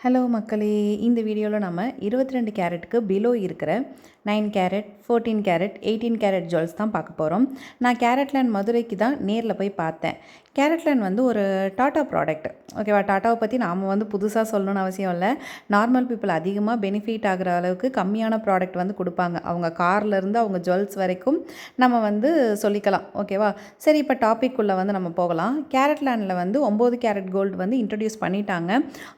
Hello மக்களே, இந்த வீடியோவில் நம்ம 22 கேரட்டுக்கு பிலோ இருக்கிற 9 கேரட், 14 கேரட், 18 கேரட் ஜுவல்ஸ் தான் பார்க்க போகிறோம். நான் கேரட்லேண்ட் மதுரைக்கு தான் நேரில் போய் பார்த்தேன். கேரட்லேண்ட் வந்து ஒரு டாட்டா ப்ராடக்ட், ஓகேவா? டாட்டாவை பற்றி நாம் வந்து புதுசாக சொல்லணும்னு அவசியம் இல்லை. நார்மல் பீப்புள் அதிகமாக பெனிஃபிட் ஆகிற அளவுக்கு கம்மியான ப்ராடக்ட் வந்து கொடுப்பாங்க. அவங்க கார்லேருந்து அவங்க ஜுவல்ஸ் வரைக்கும் நம்ம வந்து சொல்லிக்கலாம், ஓகேவா? சரி, இப்போ டாபிக்குள்ளே வந்து நம்ம போகலாம். கேரட்லேண்டில் வந்து 9 கேரட் கோல்டு வந்து இன்ட்ரடியூஸ் பண்ணிட்டாங்க.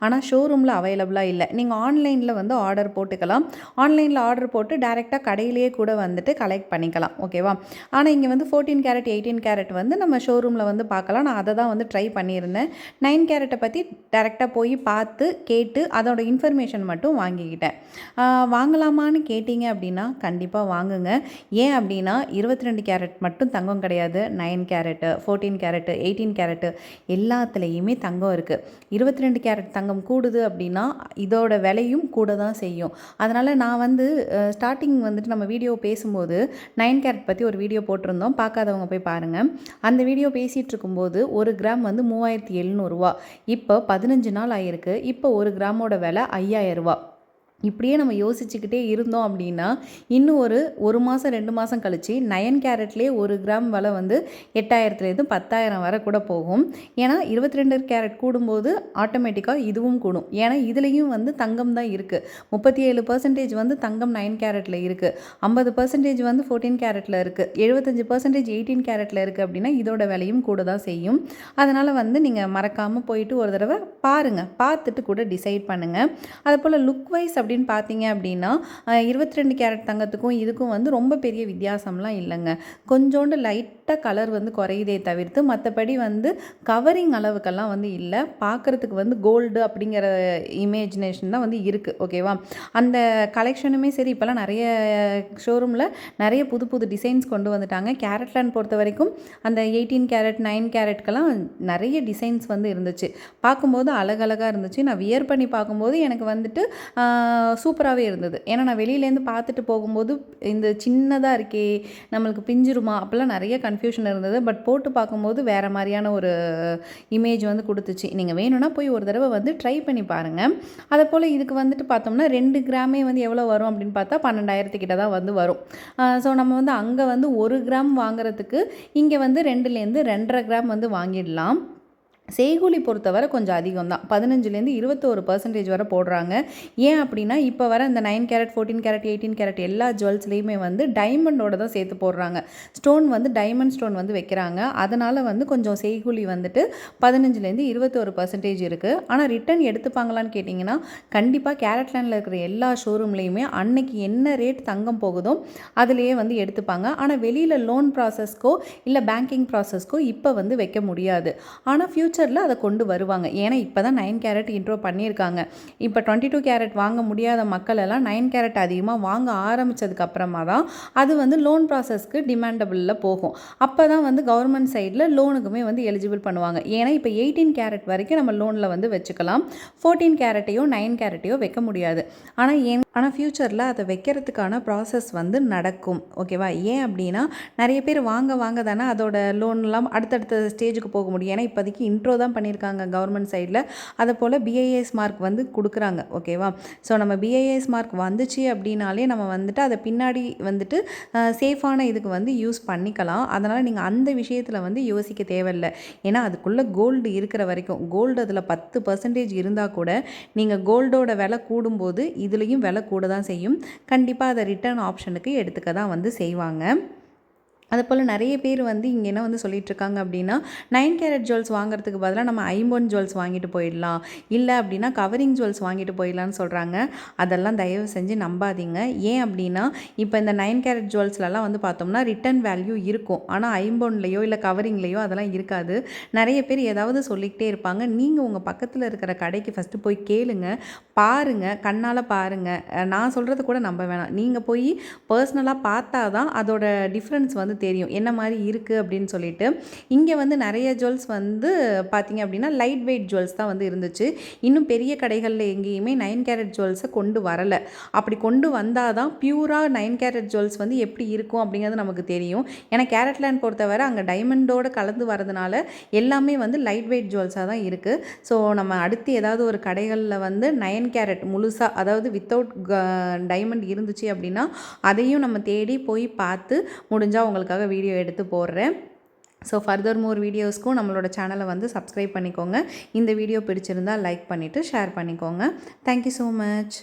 ஆனால் ஷோரூமில் அவைலபிளாக இல்லை. நீங்கள் ஆன்லைனில் வந்து ஆர்டர் போட்டுக்கலாம். ஆன்லைனில் ஆர்டர் போட்டு டைரெக்டாக கடையிலேயே கூட வந்துட்டு கலெக்ட் பண்ணிக்கலாம், ஓகேவா? ஆனால் இங்கே வந்து 14 கேரட் 18 கேரட் வந்து நம்ம ஷோரூமில் வந்து பார்க்கலாம். நான் அதை தான் வந்து ட்ரை பண்ணியிருந்தேன். 9 கேரட்டை பற்றி டைரெக்டாக போய் பார்த்து கேட்டு அதோட இன்ஃபர்மேஷன் மட்டும் வாங்கிக்கிட்டேன். வாங்கலாமான்னு கேட்டிங்க அப்படின்னா கண்டிப்பாக வாங்குங்க. ஏன் அப்படின்னா 22 கேரட் மட்டும் தங்கம் கிடையாது. 9 கேரட்டு, 14 கேரட்டு, 18 கேரட்டு எல்லாத்துலேயுமே தங்கம் இருக்குது. 22 கேரட் தங்கம் கூடுது அப்படின்னா இதோட விலையும் கூட தான் செய்யும். அதனால் நான் வந்து ஸ்டார்டிங் வந்துட்டு நம்ம வீடியோ பேசும்போது 9 கேரட் பற்றி ஒரு வீடியோ போட்டிருந்தோம். பார்க்காதவங்க போய் பாருங்கள். அந்த வீடியோ பேசிகிட்டு இருக்கும்போது 1 கிராம் வந்து 3700 ரூபா. இப்போ 15 நாள் ஆகிருக்கு. இப்போ 1 கிராமோட விலை 5000 ரூபா. இப்படியே நம்ம யோசிச்சுக்கிட்டே இருந்தோம் அப்படின்னா இன்னும் ஒரு மாதம் 2 மாதம் கழித்து 9 கேரட்லேயே 1 கிராம் விலை வந்து 8000லேருந்து 10,000 வரை கூட போகும். ஏன்னா 22 கேரட் கூடும்போது ஆட்டோமேட்டிக்காக இதுவும் கூடும். ஏன்னா இதுலேயும் வந்து தங்கம் தான் இருக்குது. 37% வந்து தங்கம் 9 கேரட்டில் இருக்குது, 50% வந்து 14 கேரட்டில் இருக்குது, 75% 18 கேரட்டில் இருக்குது. அப்படின்னா இதோட விலையும் கூட தான் செய்யும். அதனால் வந்து நீங்கள் மறக்காமல் போயிட்டு ஒரு தடவை பாருங்கள், பார்த்துட்டு கூட டிசைட் பண்ணுங்கள். அதுபோல் லுக் வைஸ் அப்படின்னு பார்த்தீங்க அப்படின்னா 22 கேரட் தங்கத்துக்கும் இதுக்கும் வந்து ரொம்ப பெரிய வித்தியாசம்லாம் இல்லைங்க. கொஞ்சோண்டு லைட்டாக கலர் வந்து குறையுதே தவிர்த்து மற்றபடி வந்து கவரிங் அளவுக்கெல்லாம் வந்து இல்லை. பார்க்குறதுக்கு வந்து கோல்டு அப்படிங்கிற இமேஜினேஷன் தான் வந்து இருக்குது, ஓகேவா? அந்த கலெக்ஷனுமே சரி, இப்போல்லாம் நிறைய ஷோரூமில் நிறைய புது புது டிசைன்ஸ் கொண்டு வந்துட்டாங்க. கேரட்லேண்ட் பொறுத்த வரைக்கும் அந்த 18 கேரட் 9 கேரட்கெல்லாம் நிறைய டிசைன்ஸ் வந்து இருந்துச்சு. பார்க்கும்போது அழகழகாக இருந்துச்சு. நான் வியர் பண்ணி பார்க்கும்போது எனக்கு வந்துட்டு சூப்பராகவே இருந்தது. ஏன்னா நான் வெளியிலேருந்து பார்த்துட்டு போகும்போது இந்த சின்னதாக இருக்கே, நம்மளுக்கு பிஞ்சிருமா அப்போல்லாம் நிறைய கன்ஃபியூஷன் இருந்தது. பட் போட்டு பார்க்கும்போது வேறு மாதிரியான ஒரு இமேஜ் வந்து கொடுத்துச்சு. நீங்கள் வேணும்னா போய் ஒரு தடவை வந்து ட்ரை பண்ணி பாருங்கள். அதை போல் இதுக்கு வந்துட்டு பார்த்தோம்னா 2 கிராமே வந்து எவ்வளோ வரும் அப்படின்னு பார்த்தா 12,000 கிட்ட தான் வந்து வரும். ஸோ நம்ம வந்து அங்கே வந்து 1 கிராம் வாங்குறதுக்கு இங்கே வந்து 2லேருந்து 2.5 கிராம் வந்து வாங்கிடலாம். செய்கூலி பொறுத்தவரை கொஞ்சம் அதிகம் தான். 15லேருந்து 21% வரை போடுறாங்க. ஏன் அப்படின்னா இப்போ வர இந்த 9 கேரட் 14 கேரட் 18 கேரட் எல்லா ஜுவல்ஸ்லேயுமே வந்து டைமண்டோட தான் சேர்த்து போடுறாங்க. ஸ்டோன் வந்து டைமண்ட் ஸ்டோன் வந்து வைக்கிறாங்க. அதனால் வந்து கொஞ்சம் செய்கூலி வந்துட்டு 15லேருந்து 21% இருக்குது. ஆனால் ரிட்டன் எடுத்துப்பாங்களான்னு கேட்டிங்கன்னா கண்டிப்பாக கேரட்லேண்டில் இருக்கிற எல்லா ஷோரூம்லேயுமே அன்னைக்கு என்ன ரேட் தங்கம் போகுதோ அதிலேயே வந்து எடுத்துப்பாங்க. ஆனால் வெளியில் லோன் ப்ராசஸ்க்கோ இல்லை பேங்கிங் ப்ராசஸ்க்கோ இப்போ வந்து வைக்க முடியாது. ஆனால் ஃபியூச்சரில் அதை கொண்டு வருவாங்க. ஏன்னா இப்போ தான் 9 கேரட் இன்ட்ரோ பண்ணியிருக்காங்க. இப்போ 22 கேரட் வாங்க முடியாத மக்கள் எல்லாம் 9 கேரட் அதிகமாக வாங்க ஆரம்பித்ததுக்கு அப்புறமா தான் அது வந்து லோன் ப்ராசஸ்க்கு டிமாண்டபிளில் போகும். அப்போ தான் வந்து கவர்மெண்ட் சைடில் லோனுக்குமே வந்து எலிஜிபிள் பண்ணுவாங்க. ஏன்னா இப்போ 18 கேரட் வரைக்கும் நம்ம லோனில் வந்து வச்சுக்கலாம். 14 கேரட்டையோ 9 கேரட்டையோ வைக்க முடியாது. ஆனால் ஃப்யூச்சரில் அதை வைக்கிறதுக்கான ப்ராசஸ் வந்து நடக்கும், ஓகேவா? ஏன் அப்படின்னா நிறைய பேர் வாங்க தானே அதோட லோன்லாம் அடுத்தடுத்த ஸ்டேஜுக்கு போக முடியும். ஏன்னா இப்போதைக்கு இன்ட்ரோ தான் பண்ணியிருக்காங்க கவர்மெண்ட் சைடில். அதை போல் பிஐஎஸ் மார்க் வந்து கொடுக்குறாங்க, ஓகேவா? ஸோ நம்ம பிஐஎஸ் மார்க் வந்துச்சு அப்படின்னாலே நம்ம வந்துட்டு அதை பின்னாடி வந்துட்டு சேஃபான இதுக்கு வந்து யூஸ் பண்ணிக்கலாம். அதனால் நீங்கள் அந்த விஷயத்தில் வந்து யோசிக்க தேவையில்லை. ஏன்னா அதுக்குள்ளே கோல்டு இருக்கிற வரைக்கும், கோல்டு அதில் 10% இருந்தால் கூட நீங்கள் கோல்டோட விலை கூடும்போது இதுலேயும் விலை கூட தான் செய்யும். கண்டிப்பாக அதை ரிட்டர்ன் ஆப்ஷனுக்கு எடுத்துக்க தான் வந்து செய்வாங்க. அதுபோல் நிறைய பேர் வந்து இங்கே என்ன வந்து சொல்லிகிட்ருக்காங்க அப்படின்னா 9 கேரட் ஜுவல்ஸ் வாங்குறதுக்கு பதிலாக நம்ம ஐம்பொன் ஜுவல்ஸ் வாங்கிட்டு போயிடலாம், இல்லை அப்படின்னா கவரிங் ஜுவல்ஸ் வாங்கிட்டு போயிடலான்னு சொல்கிறாங்க. அதெல்லாம் தயவு செஞ்சு நம்பாதீங்க. ஏன் அப்படின்னா இப்போ இந்த 9 கேரட் ஜுவல்ஸ்லலாம் வந்து பார்த்தோம்னா ரிட்டர்ன் வேல்யூ இருக்கும். ஆனால் ஐம்பொன்லேயோ இல்லை கவரிங்லேயோ அதெல்லாம் இருக்காது. நிறைய பேர் ஏதாவது சொல்லிக்கிட்டே இருப்பாங்க. நீங்கள் உங்கள் பக்கத்தில் இருக்கிற கடைக்கு ஃபஸ்ட்டு போய் கேளுங்க, பாருங்கள், கண்ணால் பாருங்கள். நான் சொல்கிறது கூட நம்ப வேணாம். நீங்கள் போய் பர்சனலாக பார்த்தா தான் அதோட டிஃப்ரென்ஸ் வந்து வந்து தெரியும் என்ன மாதிரி இருக்குது அப்படின்னு சொல்லிட்டு. இங்கே வந்து நிறைய ஜுவல்ஸ் வந்து பார்த்திங்க அப்படின்னா லைட் வெயிட் ஜுவல்ஸ் தான் வந்து இருந்துச்சு. இன்னும் பெரிய கடைகளில் எங்கேயுமே 9 கேரட் ஜுவல்ஸை கொண்டு வரலை. அப்படி கொண்டு வந்தால் தான் பியூராக 9 கேரட் ஜுவல்ஸ் வந்து எப்படி இருக்கும் அப்படிங்கிறது நமக்கு தெரியும். ஏன்னா கேரட்லேண்ட் பொறுத்தவரை அங்கே டைமண்டோடு கலந்து வரதுனால எல்லாமே வந்து லைட் வெயிட் ஜுவல்ஸாக தான் இருக்குது. ஸோ நம்ம அடுத்து ஏதாவது ஒரு கடைகளில் வந்து 9 கேரட் முழுசாக, அதாவது வித்தவுட் டைமண்ட் இருந்துச்சு அப்படின்னா அதையும் நம்ம தேடி போய் பார்த்து முடிஞ்சால் உங்களுக்காக வீடியோ எடுத்து போடுறேன். ஸோ ஃபர்தர் மோர் வீடியோஸ்க்கும் நம்மளோட சேனலை வந்து சப்ஸ்கிரைப் பண்ணிக்கோங்க. இந்த வீடியோ பிடிச்சிருந்தால் லைக் பண்ணிவிட்டு ஷேர் பண்ணிக்கோங்க. Thank you so much.